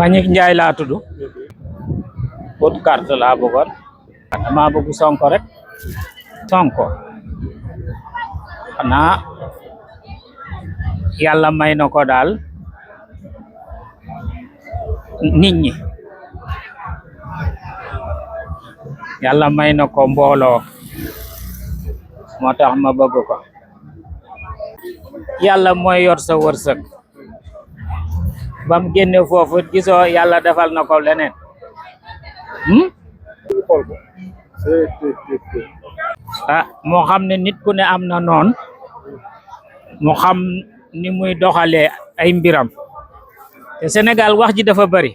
Mbagnick Ndiaye laa tudd ut carte laa bëggoon dama bëgg Sonko rek Sonko xanaa yàlla may na ko daal nit ñi yàlla may na ko mbooloo moo tax ma bëgg ko yàlla mooy yor sa wërsëg bam génne foofu gisoo yàlla defal na ko leneen moo xam ne nit ku ne am na noon mu xam ni muy doxalee ay mbiram te Sénégal wax ji dafa bari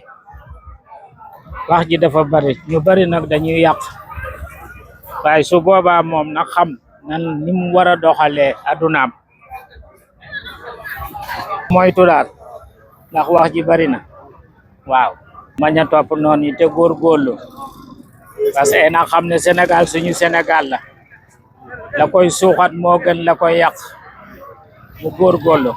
ñu bari nag dañuy yàq waaye su boobaa moom nag xam nan ni mu war a doxalee adunaam moytu daal ndax wax ji bari na waaw mañ a topp noonu yi te góorgóorlu parce que nag xam ne Sénégal suñu Sénégal la koy suuxat moo gën la koy yàq mu góorgóorlu